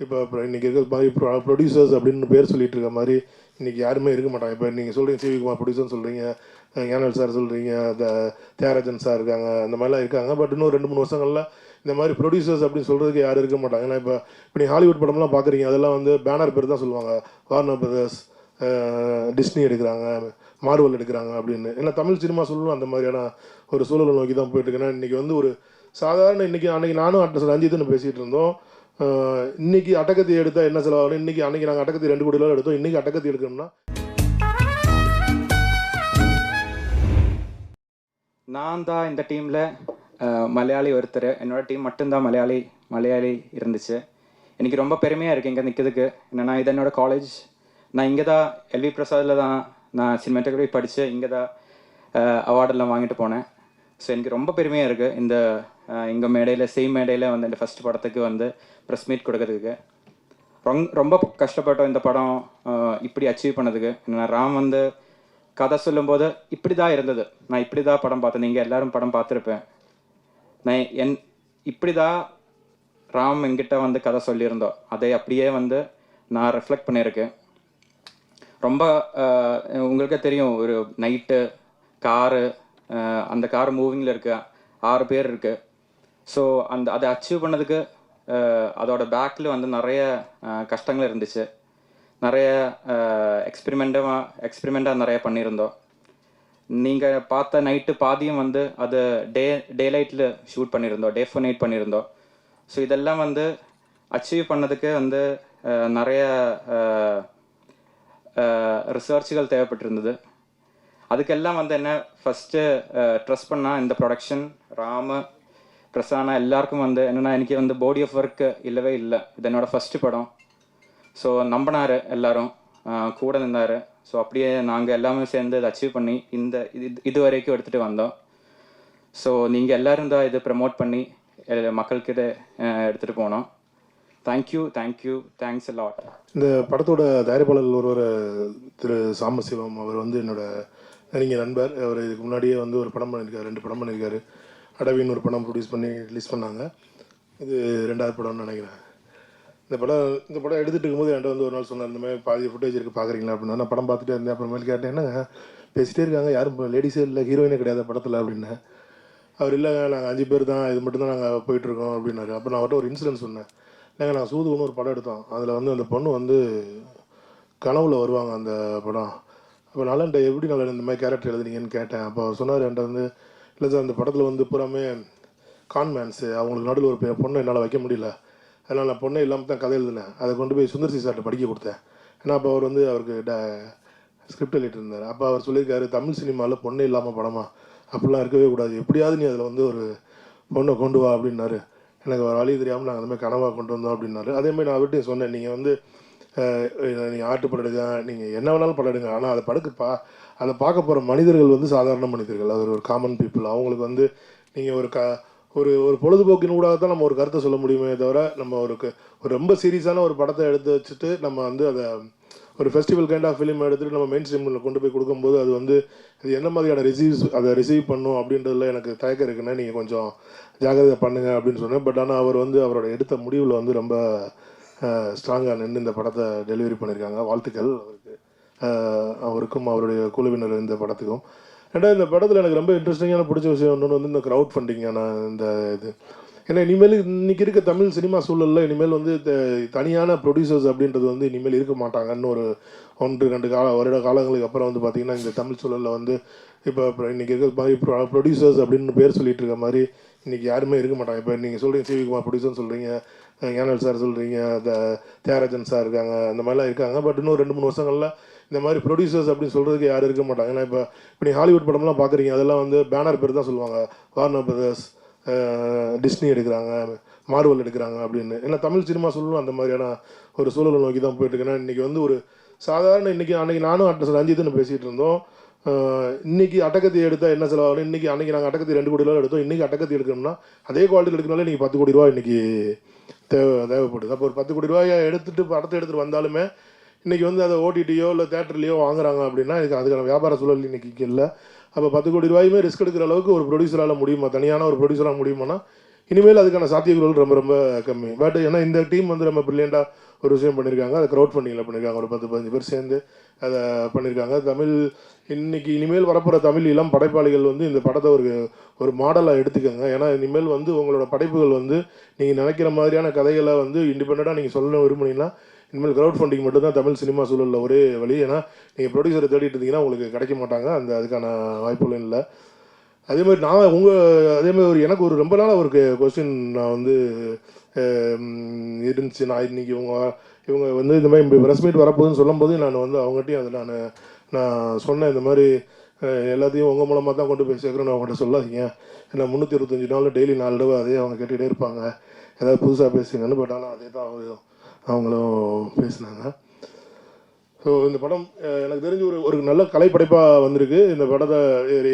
இப்போ இன்றைக்கி இருக்க மாதிரி ப்ரொடியூசர்ஸ் அப்படின்னு பேர் சொல்லிட்டு இருக்க மாதிரி இன்றைக்கி யாருமே இருக்க மாட்டாங்க. இப்போ நீங்கள் சொல்கிறீங்க சிவி குமார் ப்ரொடியூசர்னு சொல்கிறீங்க, ஞானல் சார் சொல்கிறீங்க, தியாகராஜன் சார் இருக்காங்க, அந்த மாதிரிலாம் இருக்காங்க. பட் இன்னும் 2-3 வருஷங்களில் இந்த மாதிரி ப்ரொடியூசர்ஸ் அப்படின்னு சொல்கிறதுக்கு யாரும் இருக்க மாட்டாங்க. ஏன்னா இப்போ நீங்கள் ஹாலிவுட் படம்லாம் பார்க்குறீங்க, அதெல்லாம் வந்து பேனர் பேர் தான் சொல்லுவாங்க. வார்னர் பிரதர்ஸ், டிஸ்னி எடுக்கிறாங்க, மார்வல் எடுக்கிறாங்க அப்படின்னு. ஏன்னா தமிழ் சினிமா சொல்லணும் அந்த மாதிரியான ஒரு சூழலை நோக்கி தான் போயிட்டு இருக்கு. ஏன்னா இன்றைக்கி வந்து ஒரு சாதாரண அன்றைக்கி நானும் ரஞ்சித்துன்னு பேசிகிட்டு இருந்தோம். இன்றைக்கி அட்டகத்தி எடுத்தால் என்ன செலவாகும், அன்றைக்கி நாங்கள் அட்டகத்தி 2 கோடி ரூபா எடுத்தோம். இன்றைக்கி அட்டகத்தி எடுக்கணும்னா நான் தான் இந்த டீமில் மலையாளி ஒருத்தர். என்னோடய டீம் மட்டும்தான் மலையாளி இருந்துச்சு. எனக்கு ரொம்ப பெருமையாக இருக்குது இங்கே நிற்கிறதுக்கு. என்னென்னா இது என்னோடய காலேஜ். நான் இங்கே தான் எல்வி பிரசாதில் தான் நான் சினிமாட்டோகிராஃபி படித்து இங்கே தான் அவார்டெல்லாம் வாங்கிட்டு போனேன். ஸோ எனக்கு ரொம்ப பெருமையாக இருக்குது இங்கே மேடையில் சேம் மேடையில் வந்து இந்த ஃபஸ்ட் படத்துக்கு வந்து ப்ரெஸ் மீட் கொடுக்கறதுக்கு. ரொம்ப கஷ்டப்பட்டோம் இந்த படம் இப்படி அச்சீவ் பண்ணதுக்கு. என்னென்னா ராம் வந்து கதை சொல்லும்போது இப்படி தான் இருந்தது. நான் இப்படி தான் படம் பார்த்தேன், நீங்கள் எல்லோரும் படம் பார்த்துருப்பேன். நான் இப்படி தான் ராம் என்கிட்ட வந்து கதை சொல்லியிருந்தோம். அதை அப்படியே வந்து நான் ரெஃப்ளெக்ட் பண்ணியிருக்கேன். ரொம்ப உங்களுக்கே தெரியும், ஒரு நைட்டு காரு, அந்த கார் மூவிங்கில் இருக்குது, 6 பேர் இருக்குது. ஸோ அதை அச்சீவ் பண்ணதுக்கு அதோட பேக்கில் வந்து நிறைய கஷ்டங்கள் இருந்துச்சு. நிறைய எக்ஸ்பெரிமெண்ட்டாக நிறைய பண்ணியிருந்தோம். நீங்கள் பார்த்த நைட்டு பாதியும் வந்து அது டே லைட்டில் ஷூட் பண்ணியிருந்தோம், டே 4 நைட் பண்ணியிருந்தோம். ஸோ இதெல்லாம் வந்து அச்சீவ் பண்ணதுக்கு வந்து நிறைய ரிசர்ச்சுகள் தேவைப்பட்டிருந்தது. அதுக்கெல்லாம் வந்து என்ன ஃபஸ்ட்டு ட்ரஸ்ட் பண்ணால் இந்த ப்ரொடக்ஷன், ராமு, பிரசானா எல்லாருக்கும் வந்து என்னென்னா எனக்கு வந்து பாடி ஆஃப் ஒர்க்கு இல்லவே இல்லை. இது என்னோடய ஃபஸ்ட்டு படம். ஸோ நம்பினார், எல்லோரும் கூட நின்றார். ஸோ அப்படியே நாங்கள் எல்லாமே சேர்ந்து இதை அச்சீவ் பண்ணி இது வரைக்கும் எடுத்துகிட்டு வந்தோம். ஸோ நீங்கள் எல்லோரும் தான் இதை ப்ரமோட் பண்ணி மக்கள்கிட்ட எடுத்துகிட்டு போனோம். Thanks a lot. இந்த படத்தோட தயாரிப்பாளர் ஒருவர் திரு சாம்பசிவம், அவர் வந்து என்னோட நெருங்கிய நண்பர். அவர் இதுக்கு முன்னாடியே வந்து ஒரு படம் பண்ணியிருக்காரு, 2 படம் பண்ணியிருக்காரு. அடவின்னு ஒரு படம் ப்ரொடியூஸ் பண்ணி ரிலீஸ் பண்ணாங்க. இது 2வது படம்னு நினைக்கிறேன். இந்த படம் எடுத்துகிட்டு இருக்கும்போது என்கிட்ட வந்து ஒரு நாள் சொன்னார், இந்த மாதிரி பாதி ஃபுட்டேஜ் இருக்குது பார்க்குறீங்களா அப்படின்னா. நான் படம் பார்த்துட்டே இருந்தேன். அப்புறமேல் கேட்டேன், என்னங்க பேசிகிட்டே இருக்காங்க, யாரும் லேடிஸே இல்லை, ஹீரோயினே கிடையாது படத்தில் அப்படின்னேன். அவர் இல்லைங்க, நாங்கள் 5 பேர் தான், இது மட்டும் தான் நாங்கள் போயிட்டுருக்கோம் அப்படின்னாரு. அப்போ நான் அவர்கிட்ட ஒரு இன்சிடென்ட் சொன்னேன். இல்லைங்க, நாங்கள் சூதுன்னு ஒரு படம் எடுத்தோம். அதில் வந்து அந்த பொண்ணு வந்து கனவுல வருவாங்க அந்த படம். அப்போ நலன்ட்ட எப்படி நலன் இந்த மாதிரி கேரக்டர் எழுதுனீங்கன்னு கேட்டேன். அப்போ அவர் சொன்னார் என்கிட்ட வந்து, இல்லை சார் அந்த படத்தில் வந்து பூராமே கான்மேன்ஸு, அவங்களுக்கு நடுவில் ஒரு பொண்ணை என்னால் வைக்க முடியல, அதனால் நான் பொண்ணே இல்லாமல் தான் கதை எழுதினேன். அதை கொண்டு போய் சுந்தர்சி சார்கிட்ட படிக்க கொடுத்தேன். ஏன்னா அப்போ அவர் வந்து அவருக்கு ஸ்கிரிப்ட் எழுதிட்டு இருந்தார். அப்போ அவர் சொல்லியிருக்காரு, தமிழ் சினிமாவில் பொண்ணே இல்லாமல் படமா, அப்படிலாம் இருக்கவே கூடாது, எப்படியாவது நீ அதில் வந்து ஒரு பொண்ணை கொண்டு வா அப்படின்னாரு. எனக்கு ஒரு வழி தெரியாமல் நாங்கள் அந்தமாதிரி கனவாக கொண்டு வந்தோம் அப்படின்னாரு. அதேமாதிரி நான் அவர்கிட்டையும் சொன்னேன், நீங்கள் வந்து நீங்கள் ஆட்டு படம் எடுங்க, நீங்கள் என்ன வேணாலும் படம் எடுங்க, ஆனால் அதை பார்க்க போகிற மனிதர்கள் வந்து சாதாரண மனிதர்கள், அது ஒரு காமன் பீப்புள். அவங்களுக்கு வந்து நீங்கள் ஒரு பொழுதுபோக்கின் ஊடாக தான் நம்ம ஒரு கருத்தை சொல்ல முடியுமே தவிர, நம்ம ஒரு ரொம்ப சீரியஸான ஒரு படத்தை எடுத்து வச்சுட்டு நம்ம வந்து அதை ஒரு ஃபெஸ்டிவல் கைண்ட் ஆஃப் ஃபிலிம் எடுத்துகிட்டு நம்ம மெயின் ஸ்ட்ரீமில் கொண்டு போய் கொடுக்கும்போது அது வந்து அது என்ன மாதிரியான அதை ரிசீவ் பண்ணும் அப்படின்றதுல எனக்கு தயக்கம் இருக்குன்னா, நீங்கள் கொஞ்சம் ஜாகிரதை பண்ணுங்கள் அப்படின்னு சொன்னேன். பட் ஆனால் அவர் வந்து அவரோட எடுத்த முடிவில் வந்து ரொம்ப ஸ்ட்ராங்காக நின்று இந்த படத்தை டெலிவரி பண்ணியிருக்காங்க. வாழ்த்துக்கள் அவருக்கும் அவருடைய குழுவினர் இந்த படத்துக்கும். ரெண்டாவது, இந்த படத்தில் எனக்கு ரொம்ப இன்ட்ரெஸ்டிங்கான பிடிச்ச விஷயம் ஒன்று வந்து இந்த க்ரௌட் ஃபண்டிங்கான இந்த இது. ஏன்னா இனிமேல் இன்றைக்கி இருக்க தமிழ் சினிமா சூழலில் இனிமேல் வந்து தனியான ப்ரொடியூசர்ஸ் அப்படின்றது வந்து இனிமேல் இருக்க மாட்டாங்கன்னு ஒரு 1-2 வருட காலங்களுக்கு அப்புறம் வந்து பார்த்திங்கன்னா இந்த தமிழ் சூழலில் வந்து இப்போ இன்றைக்கி இருக்க மாதிரி ப்ரொடியூசர்ஸ் அப்படின்னு பேர் சொல்லிட்டு இருக்க மாதிரி இன்றைக்கி யாருமே இருக்க மாட்டாங்க. இப்போ நீங்கள் சொல்கிறீங்க சிவி குமார் ப்ரொடியூசர்னு சொல்கிறீங்க, ஞானல் சார் சொல்கிறீங்க, தியாகராஜன் சார் இருக்காங்க, அந்த மாதிரிலாம் இருக்காங்க. பட் இன்னும் 2-3 வருஷங்களில் இந்த மாதிரி ப்ரொடியூசர்ஸ் அப்படின்னு சொல்கிறதுக்கு யாரும் இருக்க மாட்டாங்க. ஏன்னா இப்போ நீங்கள் ஹாலிவுட் படம்லாம் பார்க்குறீங்க, அதெல்லாம் வந்து பேனர் பேர் தான் சொல்லுவாங்க. வார்னர் பிரதர்ஸ், டிஸ்னி எடுக்கிறாங்க, மார்வல் எடுக்கிறாங்க அப்படின்னு. ஏன்னா தமிழ் சினிமா சொல்லணும் அந்த மாதிரியான ஒரு சூழலை நோக்கி தான் போயிட்டுருக்கேன்னா இன்றைக்கி வந்து ஒரு சாதாரண அன்றைக்கி நானும் ரஞ்சித்துன்னு பேசிகிட்டு இருந்தோம். இன்றைக்கி அட்டகத்தி எடுத்தால் என்ன செலவாகும், அன்றைக்கி நாங்கள் அட்டகத்தி 2 கோடி ரூபா எடுத்தோம். இன்றைக்கி அட்டகத்தி எடுக்கணும்னா அதே குவாலிட்டியில் எடுக்கனால இன்றைக்கி 10 கோடி ரூபா இன்றைக்கி தேவைப்படுது. அப்போ ஒரு 10 கோடி ரூபாயை படத்தை எடுத்துகிட்டு வந்தாலுமே இன்றைக்கி வந்து அதை ஓடிடியோ இல்லை தேட்டர்லேயோ வாங்குறாங்க அப்படின்னா அதுக்கான வியாபார சூழல் இன்றைக்கி இல்லை. அப்போ 10 கோடி ரூபாயுமே ரிஸ்க் எடுக்கிற அளவுக்கு ஒரு ப்ரொடியூசரால் முடியுமா, தனியான ஒரு ப்ரொடியூசரால் முடியுமானா இனிமேல் அதுக்கான சாத்தியக்கூறுகள் ரொம்ப ரொம்ப கம்மி. பட் ஏன்னா இந்த டீம் வந்து ரொம்ப ப்ரில்லியண்ட்டாக ஒரு விஷயம் பண்ணியிருக்காங்க. அதை க்ரௌட் ஃபண்டிங்கில் பண்ணியிருக்காங்க. ஒரு 10-15 பேர் சேர்ந்து அதை பண்ணியிருக்காங்க. இனிமேல் வரப்போகிற தமிழ் இளம் படைப்பாளிகள் வந்து இந்த படத்தை ஒரு மாடலாக எடுத்துக்கோங்க. ஏன்னா இனிமேல் வந்து உங்களோட படைப்புகள் வந்து நீங்கள் நினைக்கிற மாதிரியான கதைகளை வந்து இண்டிபெண்ட்டாக நீங்கள் சொல்ல விரும்புனீங்கன்னா இனிமேல் க்ரௌட் ஃபண்டிங் மட்டும் தான் தமிழ் சினிமா சூழலில் ஒரே வழி. ஏன்னா நீங்கள் ப்ரொடியூசரை தேடிட்டு இருந்தீங்கன்னா உங்களுக்கு கிடைக்க மாட்டாங்க. அதுக்கான வாய்ப்புகளும் இல்லை. அதே மாதிரி எனக்கு ஒரு ரொம்ப நாளாக ஒரு கொஸ்டின் நான் வந்து இருந்துச்சு. நான் இன்னைக்கு இவங்க வந்து இந்த மாதிரி ப்ரெஸ் மீட் வரப்போகுதுன்னு சொல்லும்போது நான் வந்து அவங்ககிட்டையும் அதை நான் சொன்னேன். இந்த மாதிரி எல்லாத்தையும் உங்கள் மூலமாக தான் கொண்டு போய் சேர்க்குறேன்னு அவங்கள்ட்ட சொல்லாதீங்க. ஏன்னா 365 நாள் டெய்லி 4 தடவை அதே அவங்க கேட்டுகிட்டே இருப்பாங்க. ஏதாவது புதுசாக பேசுங்கன்னு. பட் ஆனால் அதே தான் அவங்களும் பேசினாங்க. ஸோ இந்த படம் எனக்கு தெரிஞ்சு ஒரு நல்ல கலைப்படைப்பாக வந்திருக்கு. இந்த படத்தை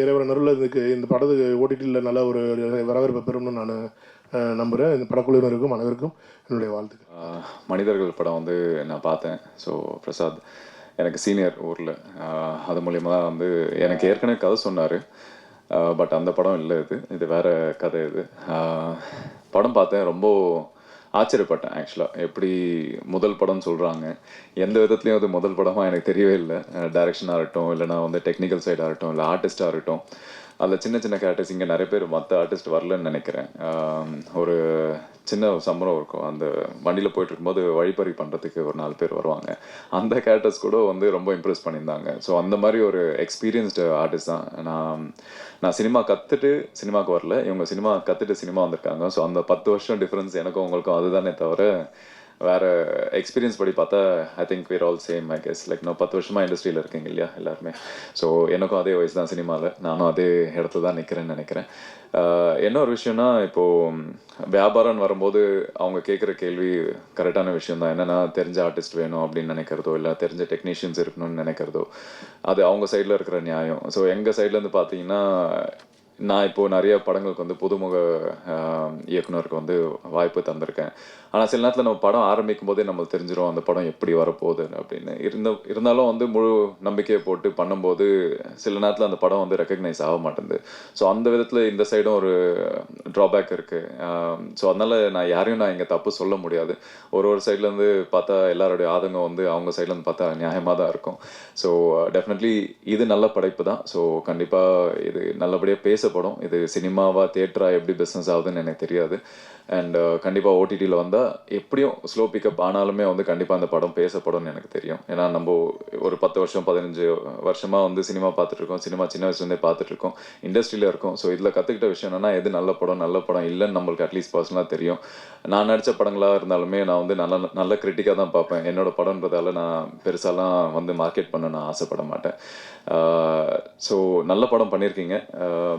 இறைவன் நருள் இந்த படத்துக்கு ஓடிடியில் நல்ல ஒரு வரவேற்பை பெறும்னு நான் நம்புகிறேன். இந்த படக்குழுவினருக்கும் அனைவருக்கும் என்னுடைய வாழ்த்துக்கள். மனிதர்கள் படம் வந்து நான் பார்த்தேன். ஸோ பிரசாத் எனக்கு சீனியர் ஊரில், அது மூலியமாக தான் வந்து எனக்கு ஏற்கனவே கதை சொன்னார். பட் அந்த படம் இல்லை, இது வேறு கதை. படம் பார்த்தேன், ரொம்ப ஆச்சரியப்பட்டேன். ஆக்சுவலாக எப்படி முதல் படம்னு சொல்கிறாங்க, எந்த விதத்துலேயும் அது முதல் படமாக எனக்கு தெரியவே இல்லை. டைரக்ஷனாக இருக்கட்டும், இல்லைனா வந்து டெக்னிக்கல் சைடாக இருக்கட்டும், இல்லை ஆர்டிஸ்டாக இருக்கட்டும், அதில் சின்ன சின்ன கேரக்டர்ஸ் இங்கே நிறைய பேர் மற்ற ஆர்டிஸ்ட் வரலன்னு நினைக்கிறேன். ஒரு சின்ன சம்பளம் இருக்கும். அந்த வண்டியில் போயிட்டு இருக்கும்போது வழிப்பறி பண்ணுறதுக்கு ஒரு 4 பேர் வருவாங்க. அந்த கேரக்டர்ஸ் கூட வந்து ரொம்ப இம்ப்ரெஸ் பண்ணியிருந்தாங்க. ஸோ அந்த மாதிரி ஒரு எக்ஸ்பீரியன்ஸ்டு ஆர்டிஸ்ட் தான். நான் சினிமா கற்றுட்டு சினிமாவுக்கு வரல, இவங்க சினிமா கற்றுட்டு சினிமா வந்திருக்காங்க. ஸோ அந்த 10 வருஷம் டிஃப்ரென்ஸ் எனக்கும் உங்களுக்கும் அதுதானே தவிர வேறு எக்ஸ்பீரியன்ஸ் படி பார்த்தா I think we're all same. I guess like நான் 10 வருஷமாக இண்டஸ்ட்ரியில் இருக்கீங்க இல்லையா எல்லாருமே. ஸோ எனக்கும் அதே வயசு தான் சினிமாவில், நானும் அதே இடத்துல தான் நிற்கிறேன்னு நினைக்கிறேன். என்ன ஒரு விஷயம்னா, இப்போது வியாபாரம்னு வரும்போது அவங்க கேட்குற கேள்வி கரெக்டான விஷயம் தான். என்னென்னா தெரிஞ்ச ஆர்டிஸ்ட் வேணும் அப்படின்னு நினைக்கிறதோ, இல்லை தெரிஞ்ச டெக்னீஷியன்ஸ் இருக்கணும்னு நினைக்கிறதோ, அது அவங்க சைடில் இருக்கிற நியாயம். ஸோ எங்கள் சைட்லேருந்து பார்த்தீங்கன்னா, நான் இப்போது நிறைய படங்களுக்கு வந்து புதுமுக இயக்குனருக்கு வந்து வாய்ப்பு தந்திருக்கேன். ஆனால் சில நேரத்தில் நம்ம படம் ஆரம்பிக்கும் போதே நம்மளுக்கு தெரிஞ்சிடும் அந்த படம் எப்படி வரப்போகுது அப்படின்னு. இருந்தாலும் வந்து முழு நம்பிக்கையை போட்டு பண்ணும்போது சில நேரத்தில் அந்த படம் வந்து ரெக்கக்னைஸ் ஆக மாட்டேங்குது. ஸோ அந்த விதத்தில் இந்த சைடும் ஒரு ட்ராபேக் இருக்குது. ஸோ அதனால் நான் இங்கே தப்பு சொல்ல முடியாது. ஒரு சைட்லேருந்து பார்த்தா எல்லாருடைய ஆதங்கம் வந்து அவங்க சைட்லேருந்து பார்த்தா நியாயமாக தான் இருக்கும். ஸோ டெஃபினெட்லி இது நல்ல படைப்பு தான். ஸோ கண்டிப்பாக இது நல்லபடியாக பேசப்படும். இது சினிமாவா தியேட்டரா எப்படி பிஸ்னஸ் ஆகுதுன்னு எனக்கு தெரியாது. அண்ட் கண்டிப்பாக ஓடிடியில் வந்தால் எப்படியும் ஸ்லோ பிக்கப் ஆனாலுமே வந்து கண்டிப்பாக அந்த படம் பேசப்படும்னு எனக்கு தெரியும். ஏன்னா நம்ம ஒரு 10 வருஷம் 15 வருஷமாக வந்து சினிமா பார்த்துட்ருக்கோம். சினிமா சின்ன வயசுலேருந்தே பார்த்துட்ருக்கோம், இண்டஸ்ட்ரியில் இருக்கோம். ஸோ இதில் கற்றுக்கிட்ட விஷயம் என்னென்னா, எது நல்ல படம் இல்லைன்னு நம்மளுக்கு அட்லீஸ்ட் பர்சனலாக தெரியும். நான் நடித்த படங்களாக இருந்தாலுமே நான் வந்து நல்ல கிரிட்டிக்காக தான் பார்ப்பேன். என்னோட படம்ன்றதால நான் பெருசாலாம் வந்து மார்க்கெட் பண்ண நான் ஆசைப்பட மாட்டேன். ஸோ நல்ல படம் பண்ணியிருக்கீங்க.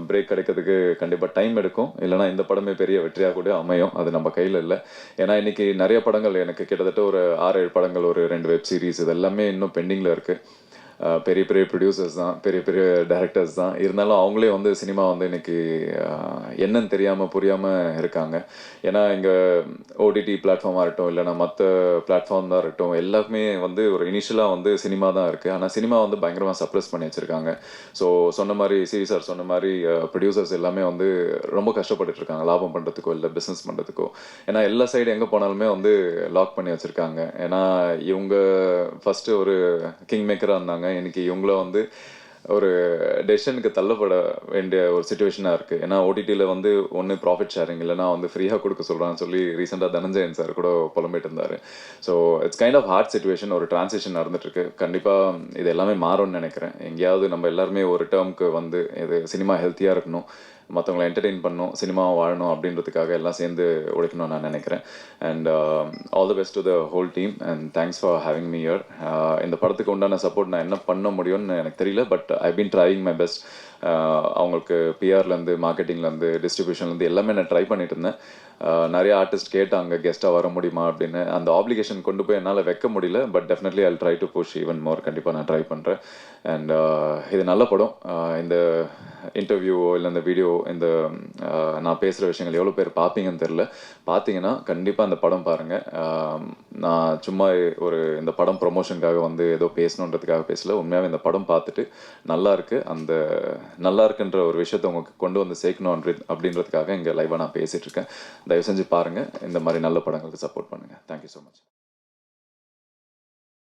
பிரேக் கிடைக்கிறதுக்கு கண்டிப்பாக டைம் எடுக்கும், இல்லைனா இந்த படமே பெரிய வெற்றியாக கூட அமையும். அது நம்ம கையில் இல்லை. ஏன்னா இன்றைக்கி நிறைய படங்கள், எனக்கு கிட்டத்தட்ட ஒரு 6-7 படங்கள், ஒரு 2 வெப் சீரிஸ், இது எல்லாமே இன்னும் பெண்டிங்கில் இருக்குது. பெரிய பெரிய ப்ரொடியூசர்ஸ் தான், பெரிய பெரிய டைரக்டர்ஸ் தான். இருந்தாலும் அவங்களே வந்து சினிமா வந்து இன்றைக்கி என்னன்னு தெரியாமல் புரியாமல் இருக்காங்க. ஏன்னா இங்கே ஓடிடி பிளாட்ஃபார்மாக இருக்கட்டும், இல்லைனா மற்ற பிளாட்ஃபார்ம் தான் இருக்கட்டும், எல்லாருக்குமே வந்து ஒரு இனிஷியலாக வந்து சினிமா தான் இருக்குது. ஆனால் சினிமா வந்து பயங்கரமாக சப்ரெஸ் பண்ணி வச்சுருக்காங்க. ஸோ சொன்ன மாதிரி சார் சொன்ன மாதிரி ப்ரொடியூசர்ஸ் எல்லாமே வந்து ரொம்ப கஷ்டப்பட்டுட்டு இருக்காங்க, லாபம் பண்ணுறதுக்கோ இல்லை பிஸ்னஸ் பண்ணுறதுக்கோ. ஏன்னா எல்லா சைடு எங்கே போனாலுமே வந்து லாக் பண்ணி வச்சுருக்காங்க. ஏன்னா இவங்க ஃபஸ்ட்டு ஒரு கிங் மேக்கராக இருந்தாங்க, இன்னைக்கு இவங்கள வந்து ஒரு டெசிஷனுக்கு தள்ளப்பட வேண்டிய ஒரு சுச்சுவேஷனாக இருக்குது. ஏன்னா ஓடிடியில் வந்து ஒன்று ப்ராஃபிட் ஷேரிங், இல்லைனா வந்து ஃப்ரீயாக கொடுக்க சொல்கிறான்னு சொல்லி ரீசெண்டாக தனஞ்சயன் சார் கூட புலம்பிட்டு இருந்தார். So it's kind of hard situation, ஒரு டிரான்சிஷன் நடந்துட்டுருக்கு. கண்டிப்பாக இது எல்லாமே மாறும்னு நினைக்கிறேன். எங்கேயாவது நம்ம எல்லாருமே ஒரு டேர்முக்கு வந்து இது சினிமா ஹெல்த்தியாக இருக்கணும், மற்றவங்களை என்டர்டெயின் பண்ணணும், சினிமாவை வாழணும் அப்படின்றதுக்காக எல்லாம் சேர்ந்து உழைக்கணும்னு நான் நினைக்கிறேன். And all the best to the whole team and thanks for having me here. இந்த படத்துக்கு உண்டான சப்போர்ட் நான் என்ன பண்ண முடியும்னு எனக்கு தெரியல, but I been trying my best. அவங்களுக்கு பிஆர்லேருந்து, மார்க்கெட்டிங்லேருந்து, டிஸ்ட்ரிபியூஷன்லேருந்து எல்லாமே நான் ட்ரை பண்ணிட்டு இருந்தேன். நிறைய ஆர்டிஸ்ட் கேட்டாங்க கெஸ்ட்டாக வர முடியுமா அப்படின்னு. அந்த ஆப்ளிகேஷன் கொண்டு போய் என்னால் வைக்க முடியல. But definitely I try to push even more. கண்டிப்பாக நான் ட்ரை பண்ணுறேன். அண்ட் இது நல்ல படம். இந்த இன்டர்வியூவோ இல்லை இந்த வீடியோ இந்த நான் பேசுகிற விஷயங்கள் எவ்வளோ பேர் பார்ப்பீங்கன்னு தெரில. பார்த்தீங்கன்னா கண்டிப்பாக அந்த படம் பாருங்கள். நான் சும்மா இந்த படம் ப்ரொமோஷனுக்காக வந்து ஏதோ பேசணுன்றதுக்காக பேசல. உண்மையாகவே இந்த படம் பார்த்துட்டு நல்லா இருக்கு, அந்த நல்லா இருக்குன்ற ஒரு விஷயத்தை உங்களுக்கு கொண்டு வந்து சேர்க்கணும் அப்படின்றதுக்காக இங்கே லைவாக நான் பேசிகிட்டு இருக்கேன். தயவு செஞ்சு பாருங்கள். இந்த மாதிரி நல்ல படங்களுக்கு சப்போர்ட் பண்ணுங்கள். Thank you so much.